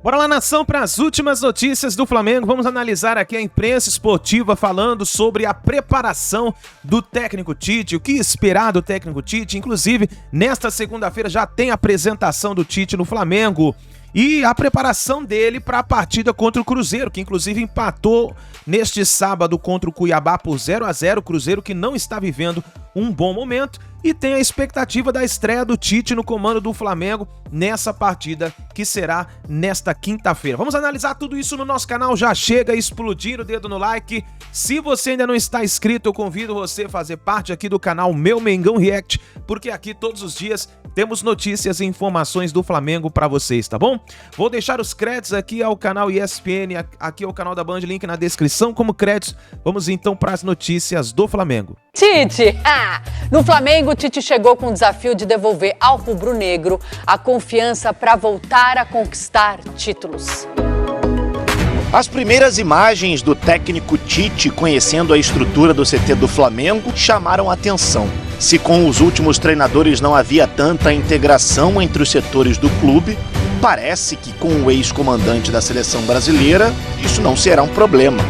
Bora lá, nação, para as últimas notícias do Flamengo. Vamos analisar aqui a imprensa esportiva falando sobre a preparação do técnico Tite, o que esperar do técnico Tite. Inclusive, nesta segunda-feira já tem a apresentação do Tite no Flamengo e a preparação dele para a partida contra o Cruzeiro, que inclusive empatou neste sábado contra o Cuiabá por 0-0. Cruzeiro que não está vivendo um bom momento e tem a expectativa da estreia do Tite no comando do Flamengo nessa partida que será nesta quinta-feira. Vamos analisar tudo isso no nosso canal. Já chega explodindo o dedo no like. Se você ainda não está inscrito, eu convido você a fazer parte aqui do canal Meu Mengão React, porque aqui todos os dias temos notícias e informações do Flamengo para vocês, tá bom? Vou deixar os créditos aqui ao canal ESPN, aqui ao canal da Band, link na descrição como créditos. Vamos então para as notícias do Flamengo. Tite! No Flamengo, Tite chegou com o desafio de devolver ao rubro-negro a confiança para voltar a conquistar títulos. As primeiras imagens do técnico Tite conhecendo a estrutura do CT do Flamengo chamaram a atenção. Se com os últimos treinadores não havia tanta integração entre os setores do clube, parece que com o ex-comandante da seleção brasileira isso não será um problema.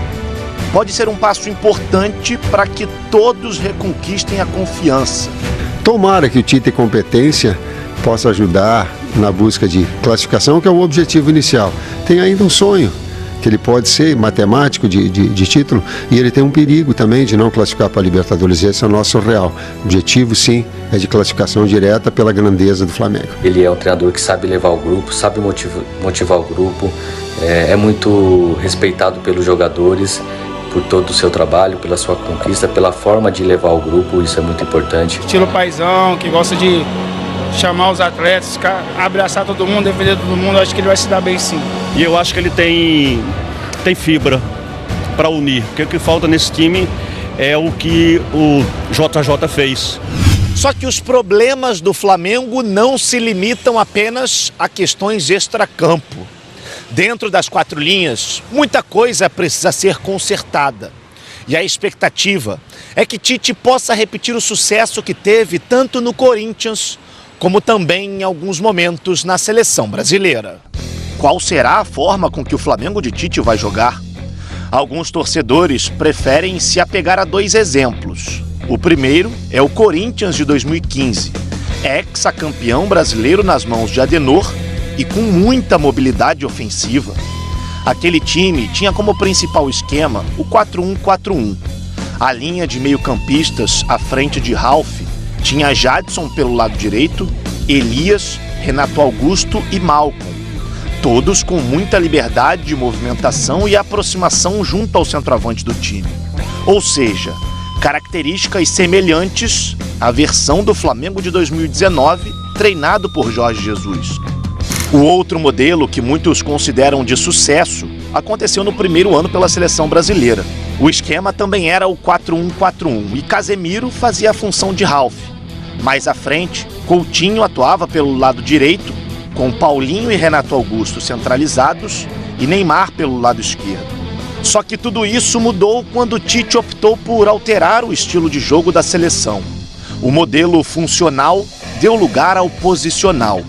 Pode ser um passo importante para que todos reconquistem a confiança. Tomara que o Tite competência possa ajudar na busca de classificação, que é o objetivo inicial. Tem ainda um sonho, que ele pode ser matemático de título, e ele tem um perigo também de não classificar para a Libertadores. Esse é o nosso real. O objetivo, sim, é de classificação direta pela grandeza do Flamengo. Ele é um treinador que sabe levar o grupo, sabe motivar o grupo, é muito respeitado pelos jogadores, por todo o seu trabalho, pela sua conquista, pela forma de levar o grupo, isso é muito importante. Estilo paizão, que gosta de chamar os atletas, abraçar todo mundo, defender todo mundo, acho que ele vai se dar bem sim. E eu acho que ele tem fibra para unir, porque o que falta nesse time é o que o JJ fez. Só que os problemas do Flamengo não se limitam apenas a questões extracampo. Dentro das quatro linhas, muita coisa precisa ser consertada. E a expectativa é que Tite possa repetir o sucesso que teve tanto no Corinthians, como também em alguns momentos na seleção brasileira. Qual será a forma com que o Flamengo de Tite vai jogar? Alguns torcedores preferem se apegar a dois exemplos. O primeiro é o Corinthians de 2015, ex-campeão brasileiro nas mãos de Adenor, e com muita mobilidade ofensiva. Aquele time tinha como principal esquema o 4-1-4-1. A linha de meio-campistas à frente de Ralf tinha Jadson pelo lado direito, Elias, Renato Augusto e Malcom. Todos com muita liberdade de movimentação e aproximação junto ao centroavante do time. Ou seja, características semelhantes à versão do Flamengo de 2019, treinado por Jorge Jesus. O outro modelo, que muitos consideram de sucesso, aconteceu no primeiro ano pela seleção brasileira. O esquema também era o 4-1-4-1 e Casemiro fazia a função de Ralf. Mais à frente, Coutinho atuava pelo lado direito, com Paulinho e Renato Augusto centralizados e Neymar pelo lado esquerdo. Só que tudo isso mudou quando Tite optou por alterar o estilo de jogo da seleção. O modelo funcional deu lugar ao posicional.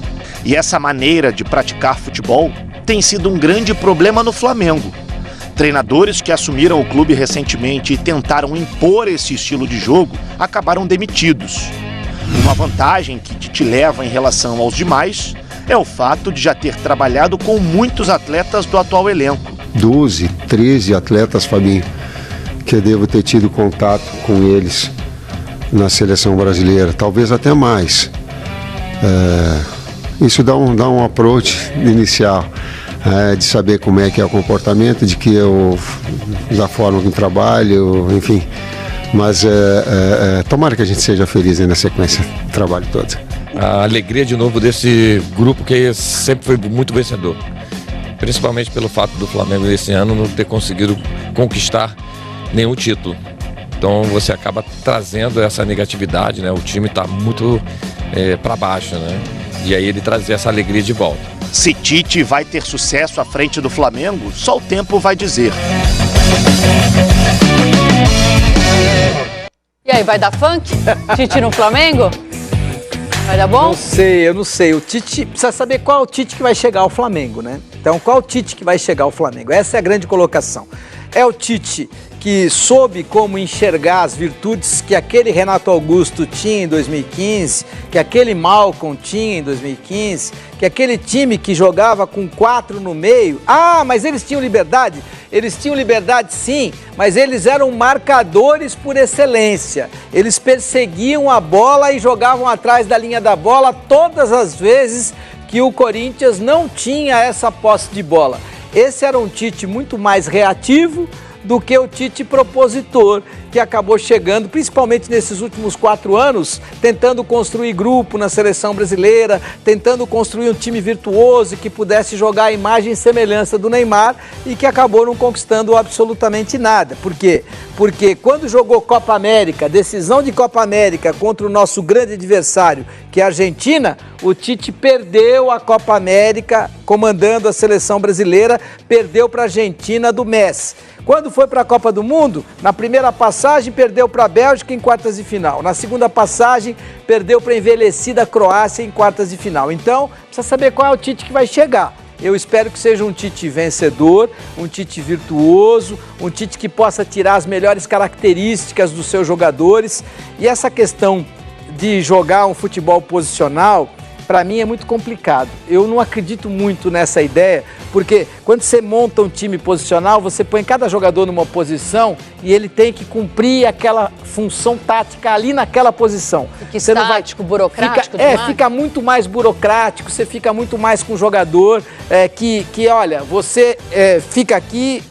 E essa maneira de praticar futebol tem sido um grande problema no Flamengo. Treinadores que assumiram o clube recentemente e tentaram impor esse estilo de jogo acabaram demitidos. Uma vantagem que Tite leva em relação aos demais é o fato de já ter trabalhado com muitos atletas do atual elenco. 12, 13 atletas, Fabinho, que eu devo ter tido contato com eles na seleção brasileira, talvez até mais. Isso dá um approach inicial, de saber como é que é o comportamento, da forma que eu trabalho, enfim. Mas tomara que a gente seja feliz aí na sequência do trabalho todo. A alegria de novo desse grupo que sempre foi muito vencedor. Principalmente pelo fato do Flamengo esse ano não ter conseguido conquistar nenhum título. Então você acaba trazendo essa negatividade, né? O time está muito para baixo, né? E aí ele trazer essa alegria de volta. Se Tite vai ter sucesso à frente do Flamengo, só o tempo vai dizer. E aí, vai dar funk? Tite no Flamengo? Vai dar bom? Eu não sei. O Tite, precisa saber qual é o Tite que vai chegar ao Flamengo, né? Então, qual é o Tite que vai chegar ao Flamengo? Essa é a grande colocação. É o Tite que soube como enxergar as virtudes que aquele Renato Augusto tinha em 2015, que aquele Malcom tinha em 2015, que aquele time que jogava com 4 no meio. Ah, mas eles tinham liberdade? Eles tinham liberdade sim, mas eles eram marcadores por excelência. Eles perseguiam a bola e jogavam atrás da linha da bola todas as vezes que o Corinthians não tinha essa posse de bola. Esse era um Tite muito mais reativo do que o Tite propositor, que acabou chegando, principalmente nesses últimos 4 anos, tentando construir grupo na seleção brasileira, tentando construir um time virtuoso que pudesse jogar a imagem e semelhança do Neymar e que acabou não conquistando absolutamente nada. Por quê? Porque quando jogou Copa América, decisão de Copa América contra o nosso grande adversário, que é a Argentina, o Tite perdeu a Copa América comandando a seleção brasileira, perdeu para a Argentina do Messi. Quando foi para a Copa do Mundo, na primeira passagem perdeu para a Bélgica em quartas de final. Na segunda passagem perdeu para a envelhecida Croácia em quartas de final. Então, precisa saber qual é o Tite que vai chegar. Eu espero que seja um Tite vencedor, um Tite virtuoso, um Tite que possa tirar as melhores características dos seus jogadores. E essa questão de jogar um futebol posicional, para mim é muito complicado. Eu não acredito muito nessa ideia, porque quando você monta um time posicional, você põe cada jogador numa posição e ele tem que cumprir aquela função tática ali naquela posição. Fica estático, burocrático demais? Fica muito mais burocrático, você fica muito mais com o jogador, olha, você fica aqui,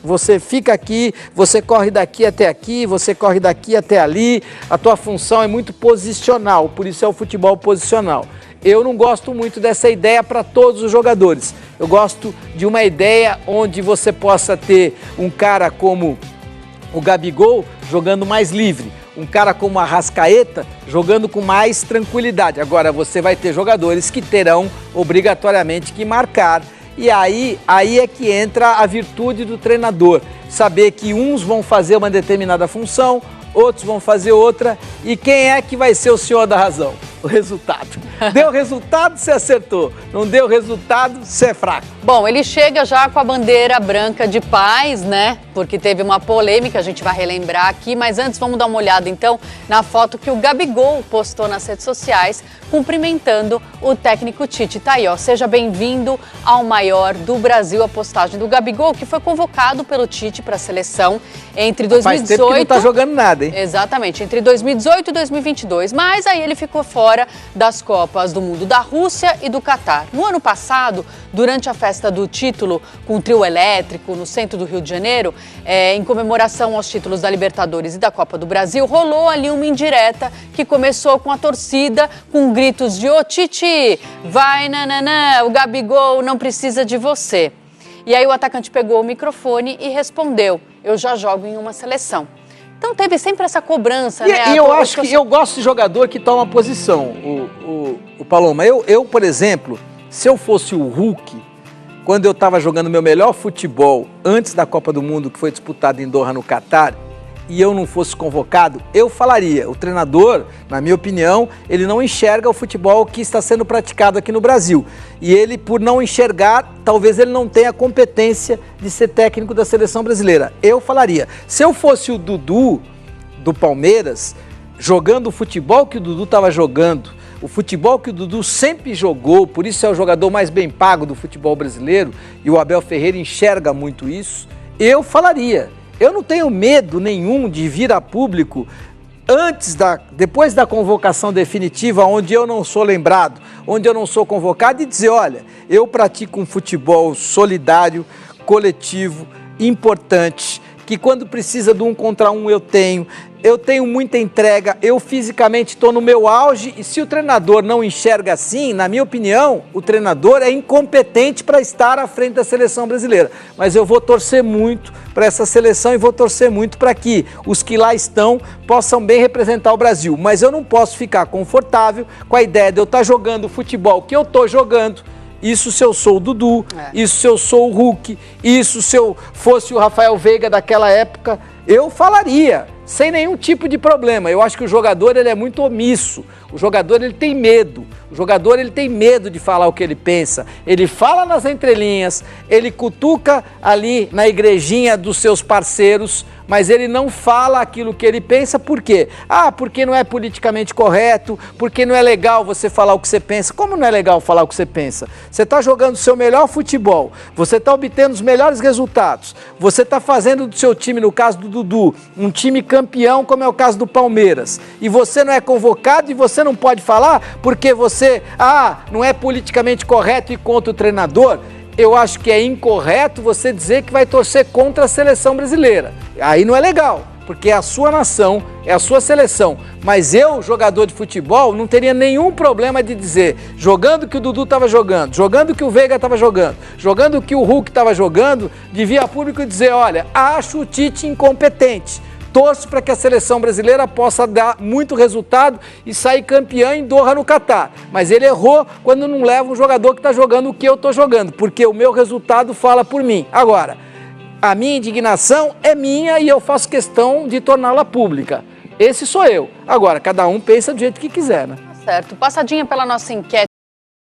você corre daqui até aqui, você corre daqui até ali, a tua função é muito posicional, por isso é o futebol posicional. Eu não gosto muito dessa ideia para todos os jogadores. Eu gosto de uma ideia onde você possa ter um cara como o Gabigol jogando mais livre, um cara como a Arrascaeta jogando com mais tranquilidade. Agora você vai ter jogadores que terão obrigatoriamente que marcar. E aí é que entra a virtude do treinador. Saber que uns vão fazer uma determinada função, outros vão fazer outra. E quem é que vai ser o senhor da razão? O resultado. Deu resultado, você acertou. Não deu resultado, você é fraco. Bom, ele chega já com a bandeira branca de paz, né? Porque teve uma polêmica, a gente vai relembrar aqui. Mas antes, vamos dar uma olhada, então, na foto que o Gabigol postou nas redes sociais, cumprimentando o técnico Tite. Tá aí, ó. Seja bem-vindo ao maior do Brasil. A postagem do Gabigol, que foi convocado pelo Tite para a seleção entre 2018... Faz tempo que não tá jogando nada, hein? Exatamente, entre 2018 e 2022. Mas aí ele ficou fora das Copas do Mundo da Rússia e do Catar. No ano passado, durante a festa do título com o trio elétrico no centro do Rio de Janeiro, em comemoração aos títulos da Libertadores e da Copa do Brasil, rolou ali uma indireta que começou com a torcida, com gritos de "Ô Tite, vai nananã, o Gabigol não precisa de você". E aí o atacante pegou o microfone e respondeu: "Eu já jogo em uma seleção". Então teve sempre essa cobrança, né? E eu gosto de jogador que toma posição, o Paloma. Eu, por exemplo, se eu fosse o Hulk, quando eu estava jogando meu melhor futebol antes da Copa do Mundo, que foi disputada em Doha, no Catar, e eu não fosse convocado, eu falaria. O treinador, na minha opinião, ele não enxerga o futebol que está sendo praticado aqui no Brasil. E ele, por não enxergar, talvez ele não tenha competência de ser técnico da seleção brasileira. Eu falaria. Se eu fosse o Dudu, do Palmeiras, jogando o futebol que o Dudu estava jogando, o futebol que o Dudu sempre jogou, por isso é o jogador mais bem pago do futebol brasileiro, e o Abel Ferreira enxerga muito isso, eu falaria. Eu não tenho medo nenhum de vir a público depois da convocação definitiva, onde eu não sou lembrado, onde eu não sou convocado, e dizer: olha, eu pratico um futebol solidário, coletivo, importante, que quando precisa de 1 contra 1 eu tenho muita entrega, eu fisicamente estou no meu auge, e se o treinador não enxerga assim, na minha opinião, o treinador é incompetente para estar à frente da seleção brasileira. Mas eu vou torcer muito para essa seleção e vou torcer muito para que os que lá estão possam bem representar o Brasil. Mas eu não posso ficar confortável com a ideia de eu estar jogando o futebol que eu estou jogando. Isso se eu sou o Dudu, isso se eu sou o Hulk, isso se eu fosse o Rafael Veiga daquela época, eu falaria. sem nenhum tipo de problema. Eu acho que o jogador ele é muito omisso, o jogador ele tem medo, o jogador ele tem medo de falar o que ele pensa, ele fala nas entrelinhas, ele cutuca ali na igrejinha dos seus parceiros, mas ele não fala aquilo que ele pensa. Por quê? Porque não é politicamente correto, porque não é legal você falar o que você pensa. Como não é legal falar o que você pensa? Você está jogando o seu melhor futebol, você está obtendo os melhores resultados, você está fazendo do seu time, no caso do Dudu, um time campeão, como é o caso do Palmeiras, e você não é convocado e você não pode falar porque você, não é politicamente correto e contra o treinador. Eu acho que é incorreto você dizer que vai torcer contra a seleção brasileira. Aí não é legal, porque é a sua nação, é a sua seleção. Mas eu, jogador de futebol, não teria nenhum problema de dizer, jogando o que o Dudu estava jogando, jogando o que o Veiga estava jogando, jogando o que o Hulk estava jogando, de vir a público e dizer, olha, acho o Tite incompetente. Torço para que a seleção brasileira possa dar muito resultado e sair campeã em Doha, no Catar. Mas ele errou quando não leva um jogador que está jogando o que eu estou jogando, porque o meu resultado fala por mim. Agora, a minha indignação é minha e eu faço questão de torná-la pública. Esse sou eu. Agora, cada um pensa do jeito que quiser, né? Certo. Passadinha pela nossa enquete.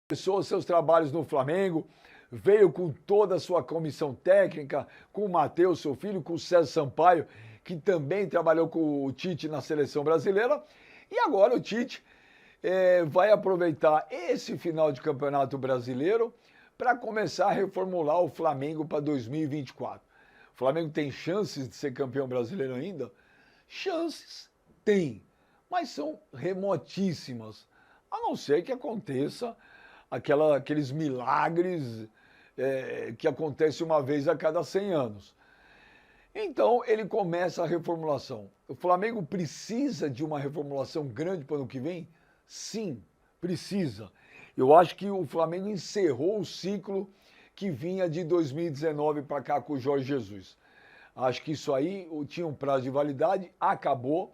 Começou seus trabalhos no Flamengo, veio com toda a sua comissão técnica, com o Matheus, seu filho, com o César Sampaio, que também trabalhou com o Tite na seleção brasileira. E agora o Tite vai aproveitar esse final de campeonato brasileiro para começar a reformular o Flamengo para 2024. O Flamengo tem chances de ser campeão brasileiro ainda? Chances tem, mas são remotíssimas. A não ser que aconteça aqueles milagres que acontecem uma vez a cada 100 anos. Então, ele começa a reformulação. O Flamengo precisa de uma reformulação grande para o ano que vem? Sim, precisa. Eu acho que o Flamengo encerrou o ciclo que vinha de 2019 para cá com o Jorge Jesus. Acho que isso aí tinha um prazo de validade, acabou.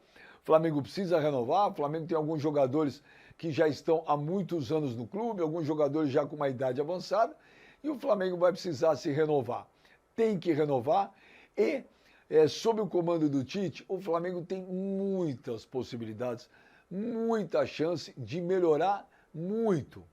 O Flamengo precisa renovar. O Flamengo tem alguns jogadores que já estão há muitos anos no clube, alguns jogadores já com uma idade avançada, e o Flamengo vai precisar se renovar. Tem que renovar. E, sob o comando do Tite, o Flamengo tem muitas possibilidades, muita chance de melhorar muito,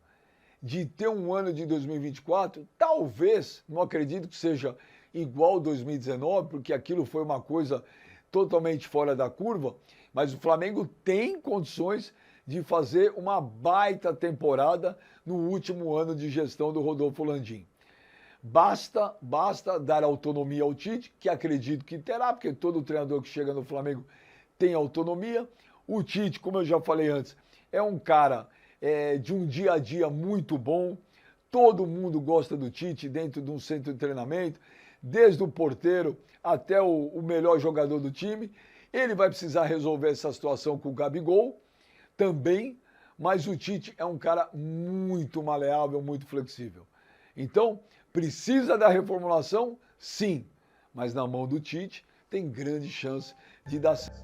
de ter um ano de 2024, talvez, não acredito que seja igual 2019, porque aquilo foi uma coisa totalmente fora da curva, mas o Flamengo tem condições de fazer uma baita temporada no último ano de gestão do Rodolfo Landim. Basta dar autonomia ao Tite, que acredito que terá, porque todo treinador que chega no Flamengo tem autonomia. O Tite, como eu já falei antes, é um cara de um dia a dia muito bom. Todo mundo gosta do Tite dentro de um centro de treinamento, desde o porteiro até o melhor jogador do time. Ele vai precisar resolver essa situação com o Gabigol também, mas o Tite é um cara muito maleável, muito flexível. Então, precisa da reformulação? Sim, mas na mão do Tite tem grande chance de dar certo.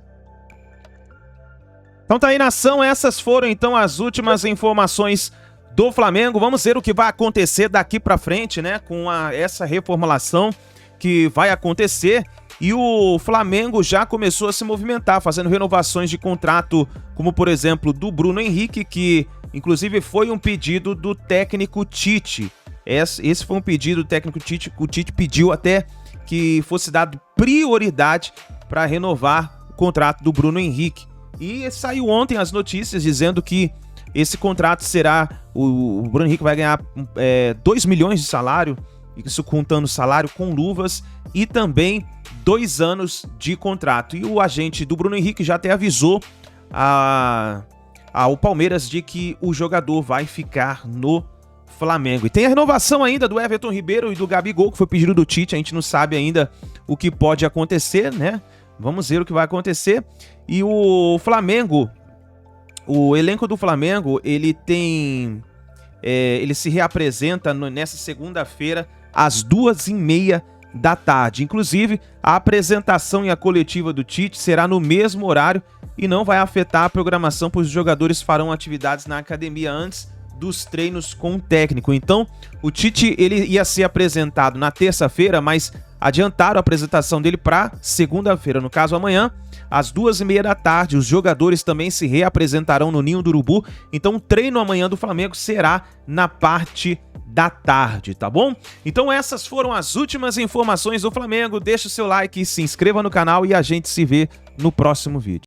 Então tá aí, nação, essas foram então as últimas informações do Flamengo. Vamos ver o que vai acontecer daqui pra frente, né, com essa reformulação que vai acontecer. E o Flamengo já começou a se movimentar, fazendo renovações de contrato, como por exemplo do Bruno Henrique, que inclusive foi um pedido do técnico Tite. Esse foi um pedido do técnico Tite, o Tite pediu até que fosse dado prioridade para renovar o contrato do Bruno Henrique. E saiu ontem as notícias dizendo que esse contrato será, o Bruno Henrique vai ganhar 2 milhões de salário, isso contando salário com luvas, e também 2 anos de contrato. E o agente do Bruno Henrique já até avisou ao Palmeiras de que o jogador vai ficar no Flamengo. E tem a renovação ainda do Everton Ribeiro e do Gabigol, que foi pedido do Tite. A gente não sabe ainda o que pode acontecer, né? Vamos ver o que vai acontecer. E o Flamengo, o elenco do Flamengo, ele se reapresenta nessa segunda-feira às 2h30 da tarde. Inclusive, a apresentação e a coletiva do Tite será no mesmo horário e não vai afetar a programação, pois os jogadores farão atividades na academia antes dos treinos com o técnico. Então, o Tite ele ia ser apresentado na terça-feira, mas adiantaram a apresentação dele para segunda-feira, no caso amanhã, às 2h30 da tarde. Os jogadores também se reapresentarão no Ninho do Urubu, então o treino amanhã do Flamengo será na parte da tarde, tá bom? Então essas foram as últimas informações do Flamengo. Deixa o seu like, se inscreva no canal e a gente se vê no próximo vídeo.